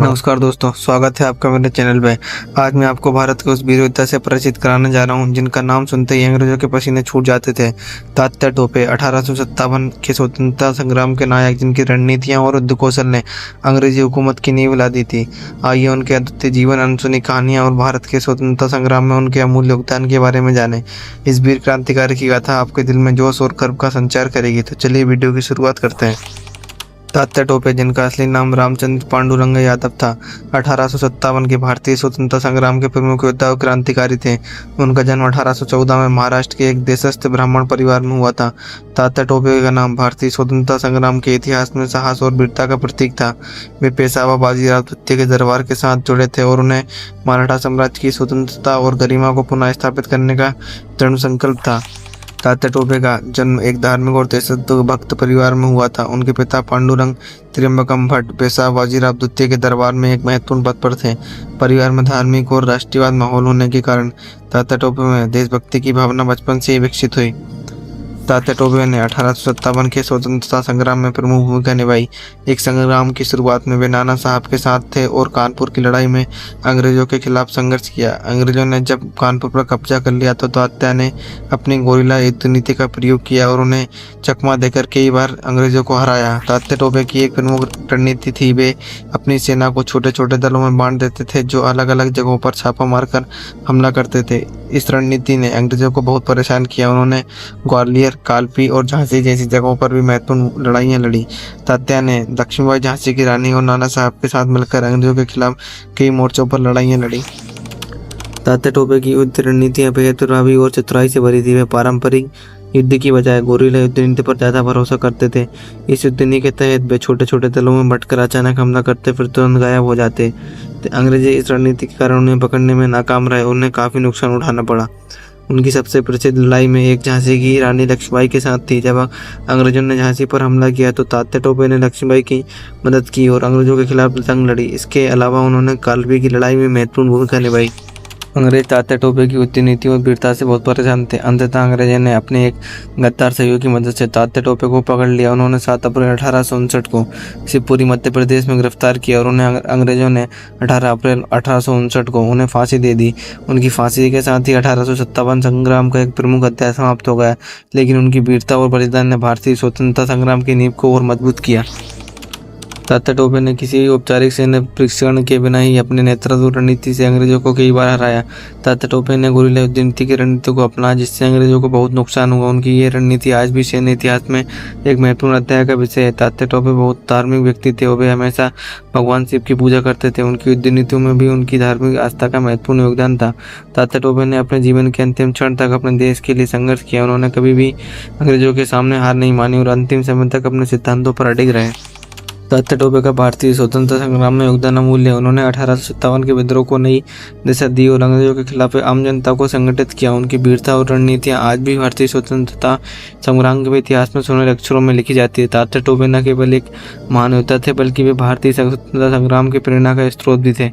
नमस्कार दोस्तों, स्वागत है आपका मेरे चैनल पे। आज मैं आपको भारत के उस वीर योद्धा से परिचित कराने जा रहा हूं जिनका नाम सुनते ही अंग्रेजों के पसीने छूट जाते थे। तात्या टोपे 1857 के स्वतंत्रता संग्राम के नायक, जिनकी रणनीतियां और युद्ध कौशल ने अंग्रेजी हुकूमत की नींव ला दी थी। आइए उनके अद्वितीय जीवन, अनसुनी कहानियाँ और भारत के स्वतंत्रता संग्राम में उनके अमूल्य योगदान के बारे में जाने। इस वीर क्रांतिकारी की गाथा आपके दिल में जोश और गर्व का संचार करेगी। तो चलिए वीडियो की शुरुआत करते हैं। तात्या टोपे, जिनका असली नाम रामचंद्र पांडुरंग यादव था, 1857 के भारतीय स्वतंत्रता संग्राम के प्रमुख योद्धा और क्रांतिकारी थे। उनका जन्म 1814 में महाराष्ट्र के एक देशस्थ ब्राह्मण परिवार में हुआ था। तात्या टोपे का नाम भारतीय स्वतंत्रता संग्राम के इतिहास में साहस और वीरता का प्रतीक था। वे पेशवा बाजीराव द्वितीय के दरबार के साथ जुड़े थे और उन्हें मराठा साम्राज्य की स्वतंत्रता और गरिमा को पुनः स्थापित करने का दृढ़ संकल्प था। तात्या टोपे का जन्म एक धार्मिक और देशभक्त परिवार में हुआ था। उनके पिता पांडुरंग त्र्यंबकम भट्ट पेशवा बाजीराव द्वितीय के दरबार में एक महत्वपूर्ण पद पर थे। परिवार में धार्मिक और राष्ट्रीयवाद माहौल होने के कारण तात्या टोपे में देशभक्ति की भावना बचपन से ही विकसित हुई। तात्या टोपे ने 1857 के स्वतंत्रता संग्राम में प्रमुख भूमिका निभाई। एक संग्राम की शुरुआत में वे नाना साहब के साथ थे और कानपुर की लड़ाई में अंग्रेजों के खिलाफ संघर्ष किया। अंग्रेजों ने जब कानपुर पर कब्जा कर लिया तो तात्या ने अपनी गोरिल्ला युद्ध नीति का प्रयोग किया और उन्हें चकमा देकर कई बार अंग्रेजों को हराया। तात्या टोपे की एक प्रमुख रणनीति थी, वे अपनी सेना को छोटे छोटे दलों में बांट देते थे जो अलग अलग जगहों पर छापा मारकर हमला करते थे। इस रणनीति ने अंग्रेजों को बहुत परेशान किया। उन्होंने ग्वालियर, कालपी और झांसी जैसी जगहों पर भी महत्वपूर्ण लड़ाइयाँ लड़ी। तात्या ने लक्ष्मीबाई झांसी की रानी और नाना साहब के साथ मिलकर अंग्रेजों के खिलाफ कई मोर्चों पर लड़ाइयाँ लड़ी। तात्या टोपे की युद्ध रणनीतियाँ बेहद प्रभावी और चतुराई से भरी थी। वे पारंपरिक युद्ध की बजाय गोरिल्ला युद्ध नीति पर ज़्यादा भरोसा करते थे। इस युद्ध नीति के तहत वे छोटे छोटे दलों में बंटकर अचानक हमला करते फिर तुरंत गायब हो जाते। अंग्रेजी इस रणनीति के कारण उन्हें पकड़ने में नाकाम रहे। उन्हें काफ़ी नुकसान उठाना पड़ा। उनकी सबसे प्रसिद्ध लड़ाई में एक झांसी की रानी लक्ष्मीबाई के साथ थी। जब अंग्रेजों ने झांसी पर हमला किया तो तात्या टोपे ने लक्ष्मीबाई की मदद की और अंग्रेजों के खिलाफ जंग लड़ी। इसके अलावा उन्होंने कालपी की लड़ाई में महत्वपूर्ण भूमिका निभाई। अंग्रेज तात्या टोपे की युद्ध नीति और वीरता से बहुत परेशान थे। अंततः अंग्रेजों ने अपने एक गद्दार सहयोगी की मदद से तात्या टोपे को पकड़ लिया। उन्होंने 7 अप्रैल 1859 को शिवपुरी मध्य प्रदेश में गिरफ्तार किया और उन्हें अंग्रेजों ने 18 अप्रैल 1859 को उन्हें फांसी दे दी। उनकी फांसी के साथ ही 1857 संग्राम का एक प्रमुख अध्याय समाप्त हो गया, लेकिन उनकी वीरता और बलिदान ने भारतीय स्वतंत्रता संग्राम की नींव को और मजबूत किया। तात्या टोपे ने किसी औपचारिक सैन्य प्रशिक्षण के बिना ही अपने नेतृत्व रणनीति से अंग्रेजों को कई बार हराया। तात्या टोपे ने गोरिल्ला युद्ध नीति की रणनीति को अपनाया, जिससे अंग्रेजों को बहुत नुकसान हुआ। उनकी ये रणनीति आज भी सैन्य इतिहास में एक महत्वपूर्ण अध्याय का विषय है। तात्या टोपे बहुत धार्मिक व्यक्ति थे और वे हमेशा भगवान शिव की पूजा करते थे। उनकी युद्ध नीतियों में भी उनकी धार्मिक आस्था का महत्वपूर्ण योगदान था। तात्या टोपे ने अपने जीवन के अंतिम क्षण तक अपने देश के लिए संघर्ष किया। उन्होंने कभी भी अंग्रेजों के सामने हार नहीं मानी और अंतिम समय तक अपने सिद्धांतों पर अडिग रहे। तात्या टोपे का भारतीय स्वतंत्रता संग्राम में योगदान अमूल्य है। उन्होंने 1857 के विद्रोह को नई दिशा दी और अंग्रेजों के खिलाफ आम जनता को संगठित किया। उनकी वीरता और रणनीतियां आज भी भारतीय स्वतंत्रता संग्राम के इतिहास में सुनहरे अक्षरों में लिखी जाती है। तात्या टोपे न केवल एक महान योद्धा थे, बल्कि वे भारतीय स्वतंत्रता संग्राम की प्रेरणा का स्रोत भी थे।